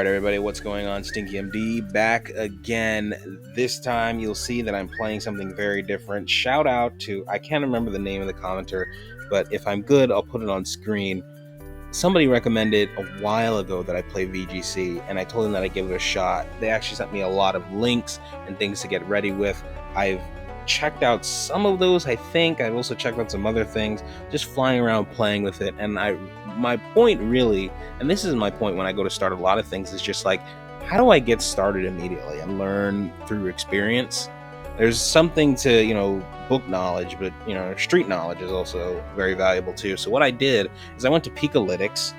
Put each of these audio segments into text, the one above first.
Alright everybody, what's going on? Stinky MD back again. This time you'll see that I'm playing something very different. Shout out to, I can't remember the name of the commenter, but if I'm good, I'll put it on screen. Somebody recommended a while ago that I play VGC, and I told them that I'd give it a shot. They actually sent me a lot of links and things to get ready with. I've checked out some of those, I think. I've also checked out some other things, just flying around playing with it. And my point really, and this is my point when I go to start a lot of things, is just like, how do I get started immediately and learn through experience? There's something to, book knowledge, but, street knowledge is also very valuable too. So what I did is I went to Pikalytics,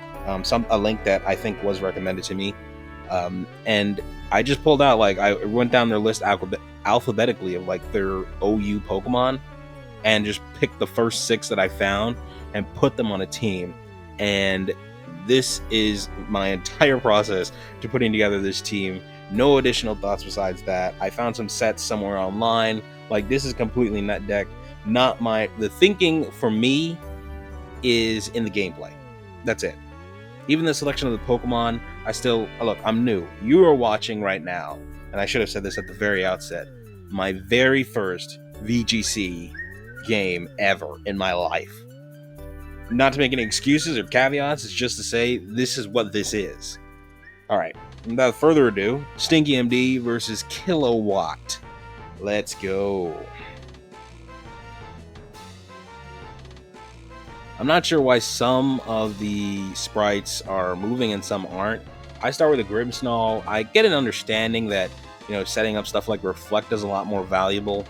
a link that I think was recommended to me, and I just pulled out, I went down their list alphabetically of their OU Pokemon, and just picked the first 6 that I found and put them on a team. And this is my entire process to putting together this team. No additional thoughts besides that. I found some sets somewhere online. This is completely net deck. The thinking for me is in the gameplay. That's it. Even the selection of the Pokemon, I'm new. You are watching right now, and I should have said this at the very outset, my very first VGC game ever in my life. Not to make any excuses or caveats, it's just to say this is what this is. Alright, without further ado, Stinky MD versus Kilowatt. Let's go. I'm not sure why some of the sprites are moving and some aren't. I start with a Grimmsnarl. I get an understanding that, setting up stuff like Reflect is a lot more valuable.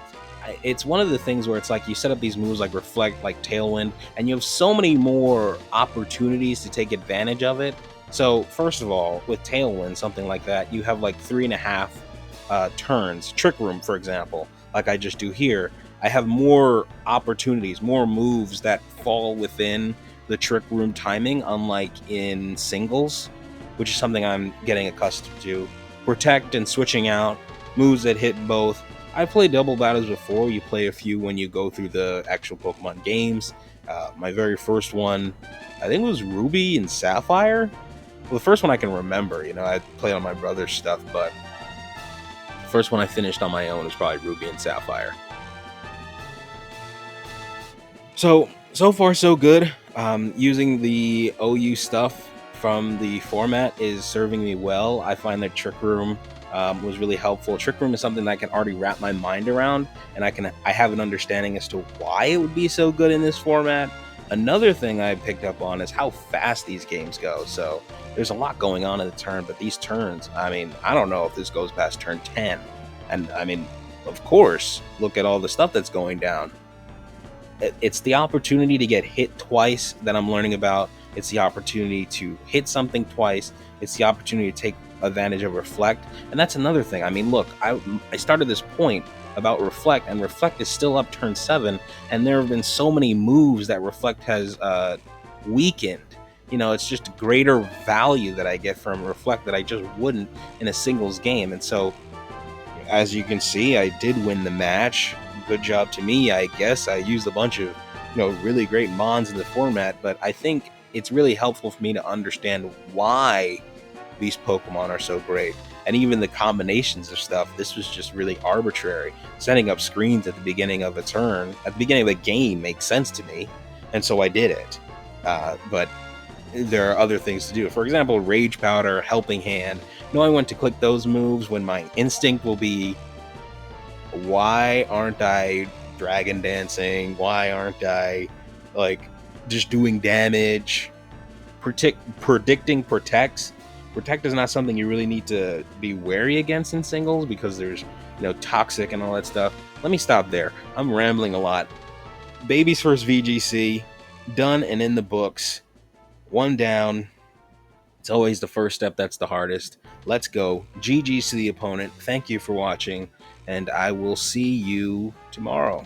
It's one of the things where it's like you set up these moves like Reflect, like Tailwind, and you have so many more opportunities to take advantage of it. So first of all, with Tailwind, something like that, you have 3.5 turns. Trick Room, for example, like I just do here. I have more opportunities, more moves that fall within the Trick Room timing, unlike in singles, which is something I'm getting accustomed to. Protect and switching out, moves that hit both. I've played double battles before. You play a few when you go through the actual Pokemon games. My very first one, I think it was Ruby and Sapphire. Well, the first one I can remember, I played on my brother's stuff, but the first one I finished on my own was probably Ruby and Sapphire. So far so good. Using the OU stuff from the format is serving me well. I find that Trick Room was really helpful. Trick Room is something that I can already wrap my mind around, and I have an understanding as to why it would be so good in this format. Another thing I picked up on is how fast these games go. So there's a lot going on in the turn, but these turns, I don't know if this goes past turn 10. And of course, look at all the stuff that's going down. It's the opportunity to get hit twice that I'm learning about. It's the opportunity to hit something twice. It's the opportunity to take advantage of Reflect. And that's another thing. Look, I started this point about Reflect, and Reflect is still up turn 7, and there have been so many moves that Reflect has weakened. It's just greater value that I get from Reflect that I just wouldn't in a singles game. And so, as you can see, I did win the match. Good job to me, I guess. I used a bunch of, really great mons in the format, but I think it's really helpful for me to understand why these Pokemon are so great. And even the combinations of stuff, this was just really arbitrary. Setting up screens at the beginning of a turn, at the beginning of the game, makes sense to me, and so I did it. But there are other things to do. For example, Rage Powder, Helping Hand. I want to click those moves when my instinct will be, why aren't I Dragon Dancing? Why aren't I just doing damage? Predicting protects. Protect is not something you really need to be wary against in singles because there's, toxic and all that stuff. Let me stop there. I'm rambling a lot. Baby's first VGC, done and in the books. 1 down. It's always the first step that's the hardest. Let's go. GG's to the opponent. Thank you for watching, and I will see you tomorrow.